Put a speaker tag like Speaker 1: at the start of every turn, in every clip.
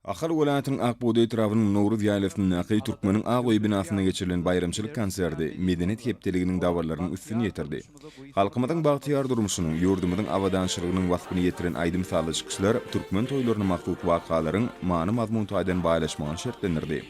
Speaker 1: Ahal Welaatın Akbuğday tarafının Novruz Yaylasının Akıy Türkmenin Ağoy binasında geçirilen bayramçılık konserdi medeniyet hepteliginin davarlarının üstünü yetirdi. Halkımızın bahtiyar durmuşunun, yurdumuzun avadançılığının vasfını yetiren aydım sağlı çıkışlar Türkmen toylarına mahluk vakaların manı mazmun taydan baylaşmağını şertlenirdi.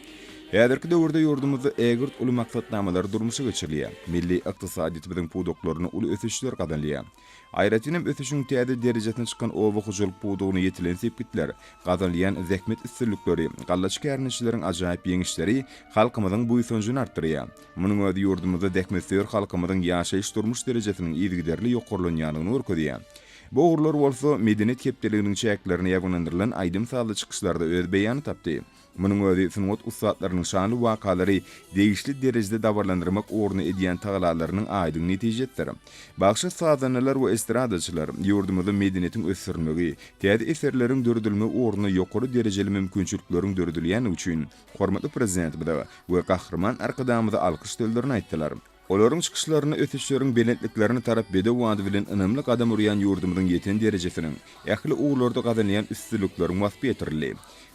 Speaker 1: Häzirki döwürde yurdumuzda ägirt uly maksatnamalar durmuşy geçirliýär. Milli ykdysadyýetimiziň pudoklaryny uly ösüşler gazanlýar. Aýratynam ösüşüň täze derejesine çykan owa hujuluk pudogyny yetilen sepgitler, gazanlýan zähmet üstünlikleri, gallaç kärnişleriň ajaýyp ýeňişleri halkymyzyň buýsunjyny artdyrýar. Munyň özi yurdumuzda dähmetsewer halkymyzyň ýaşaýyş durmuş derejesiniň ýygyderli ýokurlanýanyny örkezýär. Bu uğurlar bolsa medeniyet hepdeliginiň çäklerini ýagunlandyrylan aýdym sağly çykyşlarda öz beýany tapdy. Munyň özi sunwat ustatlarynyň şanly wakalary degişli derejede dawarlandyrmak uğruna edýän taglalarynyň aýdyň netijetleri. Bagşy sazanalar we estradaçylar ýurdumyzda medeniyetiň ösürmegi, täze eserleriň dördülme uğruna ýokary derejeli mümkinçilikleriň dördülýäni üçin hormatly prezident bilen we gahrman arkadamyza alkyş döldürini aýtdylar. Olaryň çykyşlaryny ötüşleriň belentliklerini tarap bede wady bilen ynamlyk adam urýan ýurdumyzyň ýeten derejesiniň ähli uğurlarda gazanýan üstünlikleriň wasp etirildi.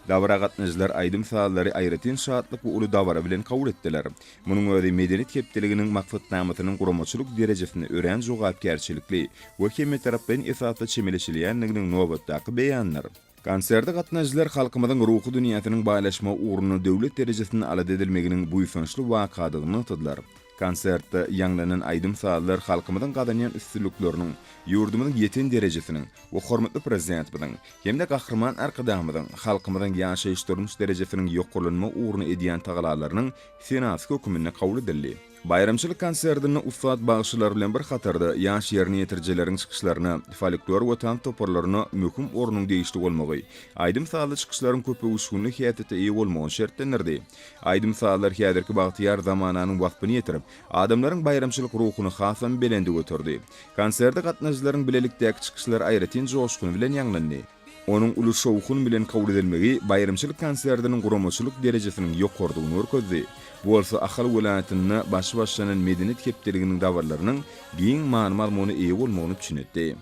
Speaker 1: Dawra gatnaşylar aýdym saalary aýratyn şatlyk we uly dawra bilen kabul etdiler. Munyň özi medeniyet hepdeliginiň maksatnamasynyň guramaçylyk derejesini ören jogapkärçilikli we hemme tarapdan esasda çemeleşilýänliginiň nobatdaky beýanlary. Konserde gatnaşylar halkymyzyň ruhy dünýäsiniň baýlaşma uğruny döwlet derejesinde alad edilmeginiň buýsunçly wakadygyny tydylar. Konsertde ýanglanan aýdym saallar halkymyzyň gazanýan üstünliklerini, ýurdumyzyň ýeten derejesiniň we hormatly prezident bilen hemde gahrman arkadamyzyň halkymyzyň ýaşaýyş durmuş derejesiniň ýokurlanma uğruny edýän taglalarynyň senat hökümine kabul edildi. Bayramçılık konsertini ufat bağışçılar bilen bir hatarda ýaş ýerine ýetirjileriň çykyşlaryna, folklor we tan toparlaryna möhüm ornuň değişdi bolmagy, aýdym sağly çykyşlaryň köpügüşünli häýatda eýe bolmagy şertlenirdi. Aýdym sağlar häzirki bagtyar zamananyň wagtyny ýetirip, adamlaryň bayramçylyk ruhuny hasam belende götürdi. Konserde gatnaşylaryň bilelikdäki çykyşlar aýratyn joşkuny bilen ýanglandy. Onun uly şowkun bilen kabul edilmegi bayramçylyk konsertiniň guramaçylyk derejesiniň ýokurdygyny örkezdi. Bu bolsa Ahal Welatynyň başlanan medeniyet hepdeliginiň dawarlarynyň giň many mazmuny eýe bolmagyny düşünetdi.